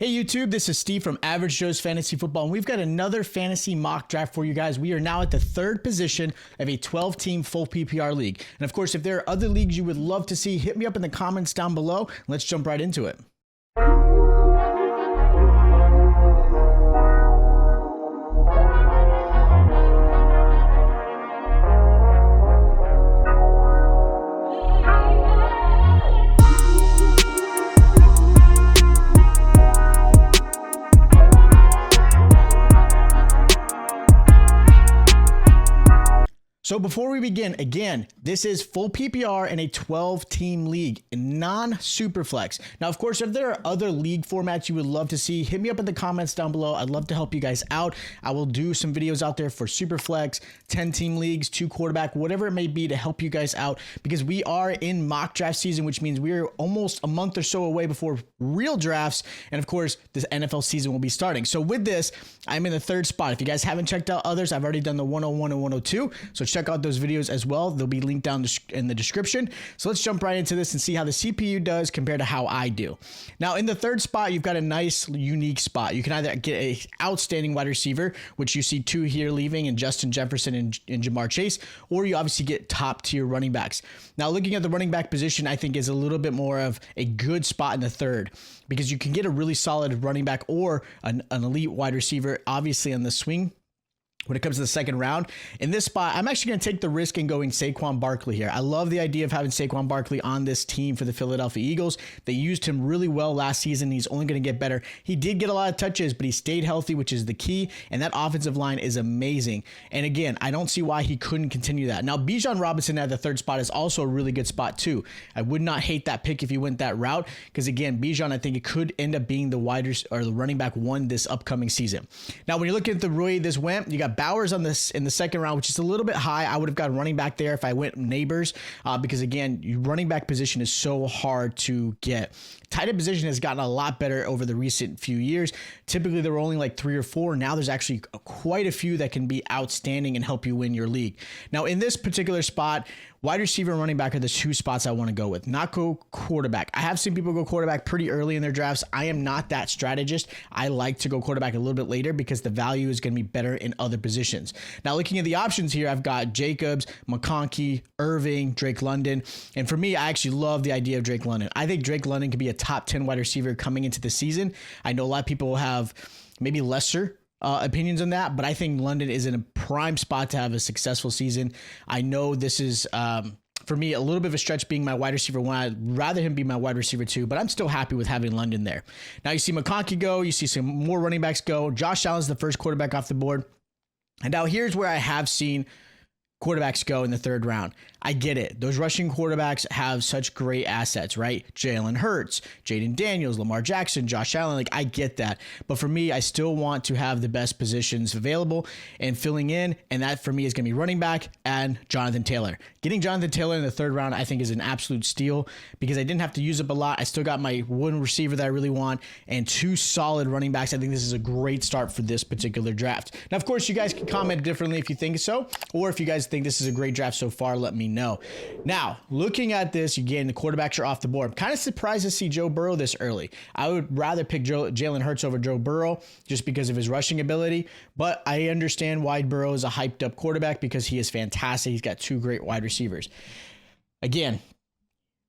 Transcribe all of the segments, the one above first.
Hey YouTube, this is Steve from Average Joe's Fantasy Football, and we've got another fantasy mock draft for you guys. We are now at the third position of a 12-team full PPR league. And of course, if there are other leagues you would love to see, hit me up in the comments down below. Let's jump right into it. So before we begin, again, this is full PPR in a 12-team league, non-Superflex. Now, of course, if there are other league formats you would love to see, hit me up in the comments down below. I'd love to help you guys out. I will do some videos out there for Superflex, 10-team leagues, 2 quarterback, whatever it may be to help you guys out, because we are in mock draft season, which means we're almost a month or so away before real drafts. And of course, this NFL season will be starting. So with this, I'm in the third spot. If you guys haven't checked out others, I've already done the 101 and 102. So check out those videos as well. They'll be linked down in the description. So let's jump right into this and see how the CPU does compared to how I do. Now, in the third spot, you've got a nice, unique spot. You can either get a outstanding wide receiver, which you see 2 here leaving, in Justin Jefferson and Jamar Chase, or you obviously get top tier running backs. Now, looking at the running back position, I think is a little bit more of a good spot in the third, because you can get a really solid running back or an elite wide receiver, obviously on the swing when it comes to the second round. In this spot, I'm actually going to take the risk in going Saquon Barkley here. I love the idea of having Saquon Barkley on this team for the Philadelphia Eagles. They used him really well last season. He's only going to get better. He did get a lot of touches, but he stayed healthy, which is the key. And that offensive line is amazing. And again, I don't see why he couldn't continue that. Now, Bijan Robinson at the third spot is also a really good spot too. I would not hate that pick if he went that route, because again, Bijan, I think it could end up being the the running back 1 this upcoming season. Now, when you're looking at the way this went, you got Bowers on this in the second round, which is a little bit high. I would have got running back there if I went Neighbors, because again, running back position is so hard to get. Tight end position has gotten a lot better over the recent few years. Typically, there were only like 3 or 4. Now there's actually quite a few that can be outstanding and help you win your league. Now, in this particular spot, wide receiver and running back are the 2 spots I want to go with, not go quarterback. I have seen people go quarterback pretty early in their drafts. I am not that strategist. I like to go quarterback a little bit later because the value is going to be better in other positions. Now, looking at the options here, I've got Jacobs, McConkey, Irving, Drake London. And for me, I actually love the idea of Drake London. I think Drake London could be a top 10 wide receiver coming into the season. I know a lot of people will have maybe lesser opinions on that, but I think London is in a prime spot to have a successful season. I know this is, for me, a little bit of a stretch being my wide receiver 1. I'd rather him be my wide receiver 2, but I'm still happy with having London there. Now you see McConkey go, you see some more running backs go. Josh Allen's the first quarterback off the board. And now here's where I have seen quarterbacks go in the third round. I get it. Those rushing quarterbacks have such great assets, right? Jalen Hurts, Jaden Daniels, Lamar Jackson, Josh Allen. Like, I get that. But for me, I still want to have the best positions available and filling in. And that for me is going to be running back and Jonathan Taylor. Getting Jonathan Taylor in the third round, I think, is an absolute steal because I didn't have to use up a lot. I still got my 1 receiver that I really want and 2 solid running backs. I think this is a great start for this particular draft. Now, of course, you guys can comment differently if you think so, or if you guys think this is a great draft so far, let me know. Now, looking at this, again, the quarterbacks are off the board. I'm kind of surprised to see Joe Burrow this early. I would rather pick Jalen Hurts over Joe Burrow just because of his rushing ability, but I understand why Burrow is a hyped up quarterback because he is fantastic. He's got 2 great wide receivers. Again,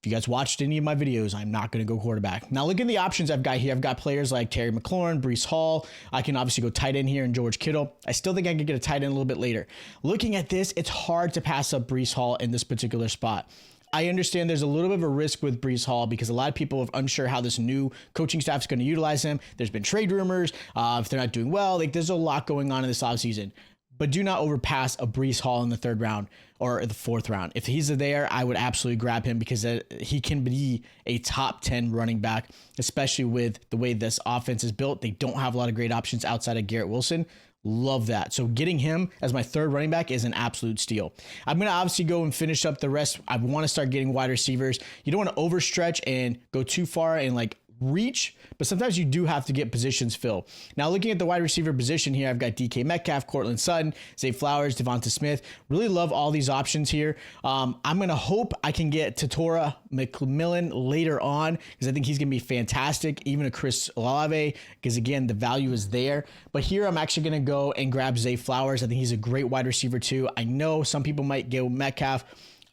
if you guys watched any of my videos, I'm not going to go quarterback. Now, look at the options I've got here. I've got players like Terry McLaurin, Breece Hall. I can obviously go tight end here and George Kittle. I still think I could get a tight end a little bit later. Looking at this, it's hard to pass up Breece Hall in this particular spot. I understand there's a little bit of a risk with Breece Hall because a lot of people are unsure how this new coaching staff is going to utilize him. There's been trade rumors. If they're not doing well, like there's a lot going on in this offseason. But do not overpass a Breece Hall in the third round or the fourth round. If he's there, I would absolutely grab him because he can be a top 10 running back, especially with the way this offense is built. They don't have a lot of great options outside of Garrett Wilson. Love that. So getting him as my third running back is an absolute steal. I'm going to obviously go and finish up the rest. I want to start getting wide receivers. You don't want to overstretch and go too far and like reach, but sometimes you do have to get positions filled. Now, looking at the wide receiver position here, I've got DK Metcalf, Cortland Sutton, Zay Flowers, Devonta Smith. Really love all these options here. I'm going to hope I can get Tatora McMillan later on because I think he's going to be fantastic. Even a Chris Olave, because again, the value is there. But here I'm actually going to go and grab Zay Flowers. I think he's a great wide receiver too. I know some people might go Metcalf.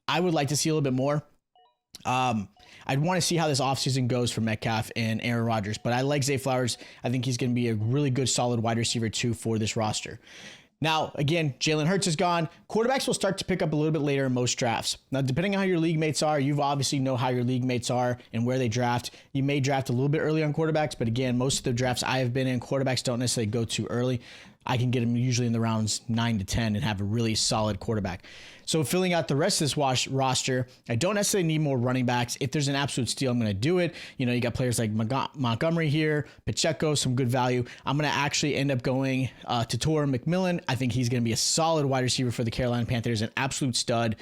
I would like to see a little bit more. I'd want to see how this offseason goes for Metcalf and Aaron Rodgers, but I like Zay Flowers. I think he's going to be a really good, solid wide receiver too for this roster. Now, again, Jalen Hurts is gone. Quarterbacks will start to pick up a little bit later in most drafts. Now, depending on how your league mates are, you obviously know how your league mates are and where they draft. You may draft a little bit early on quarterbacks, but again, most of the drafts I have been in, quarterbacks don't necessarily go too early. I can get them usually in the rounds 9 to 10 and have a really solid quarterback. So filling out the rest of this roster, I don't necessarily need more running backs. If there's an absolute steal, I'm going to do it. You know, you got players like Montgomery here, Pacheco, some good value. I'm going to actually end up going to Tatora McMillan. I think he's going to be a solid wide receiver for the Carolina Panthers, an absolute stud.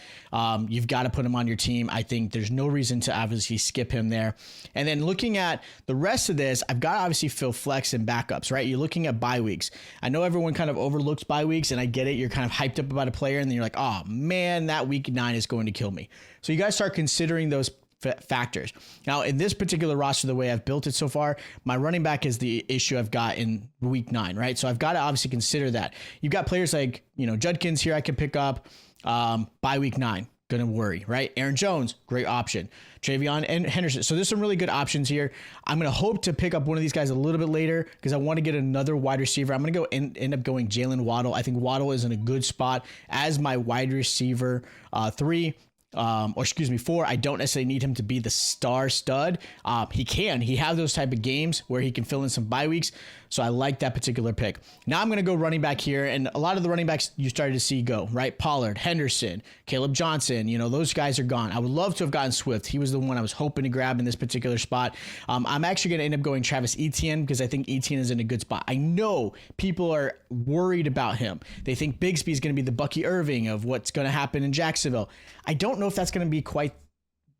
You've got to put him on your team. I think there's no reason to obviously skip him there. And then looking at the rest of this, I've got to obviously fill flex and backups, right? You're looking at bye weeks. I know everyone kind of overlooks bye weeks, and I get it. You're kind of hyped up about a player, and then you're like, oh, man, that week 9 is going to kill me. So you guys start considering those factors. Now, in this particular roster, the way I've built it so far, my running back is the issue I've got in week 9, right? So I've got to obviously consider that. You've got players like, Judkins here I could pick up by week 9. Gonna worry, right? Aaron Jones, great option. Travion and Henderson. So there's some really good options here. I'm gonna hope to pick up one of these guys a little bit later because I want to get another wide receiver. I'm gonna go end up going Jalen Waddle. I think Waddle is in a good spot as my wide receiver 3. 4. I don't necessarily need him to be the star stud. He has those type of games where he can fill in some bye weeks. So I like that particular pick. Now I'm going to go running back here. And a lot of the running backs you started to see go, right? Pollard, Henderson, Caleb Johnson, those guys are gone. I would love to have gotten Swift. He was the one I was hoping to grab in this particular spot. I'm actually going to end up going Travis Etienne because I think Etienne is in a good spot. I know people are worried about him. They think Bigsby is going to be the Bucky Irving of what's going to happen in Jacksonville. I don't know if that's going to be quite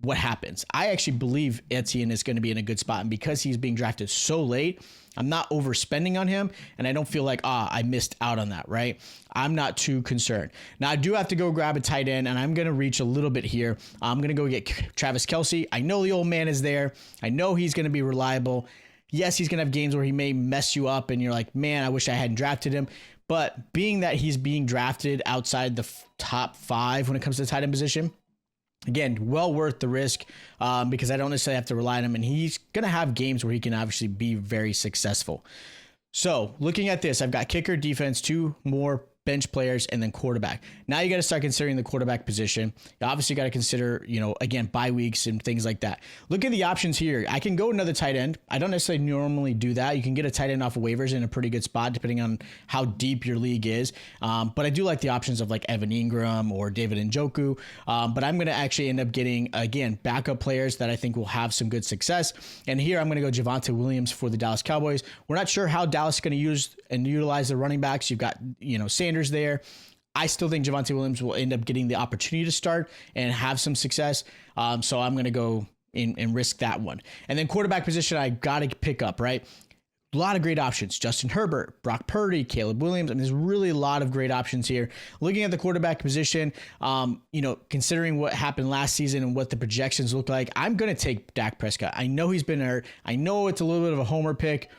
what happens. I actually believe Etienne is going to be in a good spot. And because he's being drafted so late, I'm not overspending on him. And I don't feel like, I missed out on that, right? I'm not too concerned. Now, I do have to go grab a tight end, and I'm going to reach a little bit here. I'm going to go get Travis Kelce. I know the old man is there. I know he's going to be reliable. Yes, he's going to have games where he may mess you up, and you're like, man, I wish I hadn't drafted him. But being that he's being drafted outside the top 5 when it comes to the tight end position, again, well worth the risk because I don't necessarily have to rely on him. And he's going to have games where he can obviously be very successful. So looking at this, I've got kicker, defense, 2 more bench players, and then quarterback. Now you got to start considering the quarterback position. You obviously got to consider, again, bye weeks and things like that. Look at the options here. I can go another tight end. I don't necessarily normally do that. You can get a tight end off of waivers in a pretty good spot depending on how deep your league is. But I do like the options of like Evan Ingram or David Njoku. But I'm going to actually end up getting, again, backup players that I think will have some good success. And here I'm going to go Javonte Williams for the Dallas Cowboys. We're not sure how Dallas is going to use and utilize the running backs. You've got, Sanders there. I still think Javonte Williams will end up getting the opportunity to start and have some success. So I'm going to go and risk that one. And then quarterback position, I got to pick up, right? A lot of great options. Justin Herbert, Brock Purdy, Caleb Williams. There's really a lot of great options here. Looking at the quarterback position, considering what happened last season and what the projections look like, I'm going to take Dak Prescott. I know he's been hurt. I know it's a little bit of a homer pick,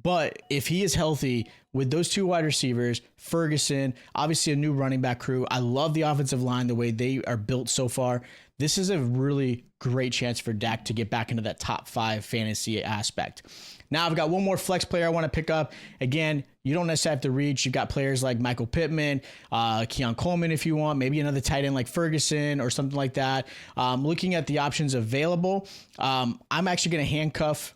but if he is healthy with those 2 wide receivers, Ferguson, obviously a new running back crew. I love the offensive line, the way they are built so far. This is a really great chance for Dak to get back into that top 5 fantasy aspect. Now I've got one more flex player I want to pick up. Again, you don't necessarily have to reach. You've got players like Michael Pittman, Keon Coleman if you want, maybe another tight end like Ferguson or something like that. Looking at the options available, I'm actually going to handcuff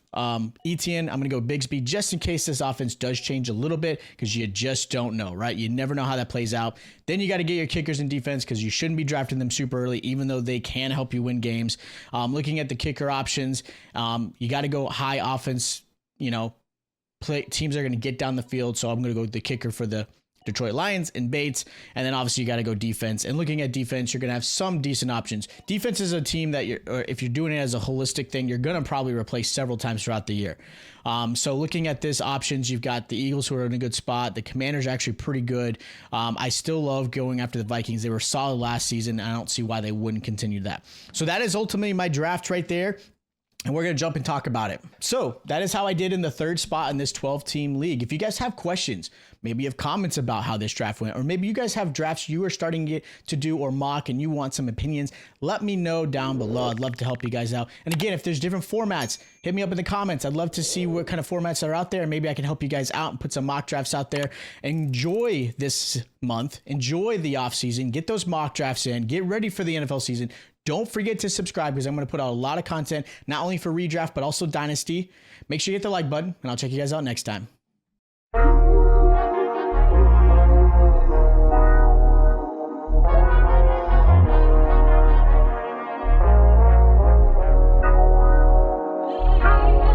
Etienne. I'm going to go Bigsby just in case this offense does change a little bit because you just don't know, right? You never know how that plays out. Then you got to get your kickers in defense because you shouldn't be drafting them super early, even though they can help you win games. Looking at the kicker options, you got to go high offense, teams are going to get down the field. So I'm going to go with the kicker for the Detroit Lions and Bates. And then obviously you got to go defense. And looking at defense, you're going to have some decent options. Defense is a team that if you're doing it as a holistic thing, you're going to probably replace several times throughout the year. So looking at this options, you've got the Eagles who are in a good spot. The Commanders are actually pretty good. I still love going after the Vikings. They were solid last season. I don't see why they wouldn't continue that. So that is ultimately my draft right there. And we're going to jump and talk about it. So that is how I did in the third spot in this 12-team league. If you guys have questions, maybe you have comments about how this draft went, or maybe you guys have drafts you are starting to do or mock and you want some opinions, let me know down below. I'd love to help you guys out. And again, if there's different formats, hit me up in the comments. I'd love to see what kind of formats are out there. Maybe I can help you guys out and put some mock drafts out there. Enjoy this month. Enjoy the off season. Get those mock drafts in. Get ready for the NFL season. Don't forget to subscribe because I'm going to put out a lot of content, not only for redraft, but also Dynasty. Make sure you hit the like button, and I'll check you guys out next time.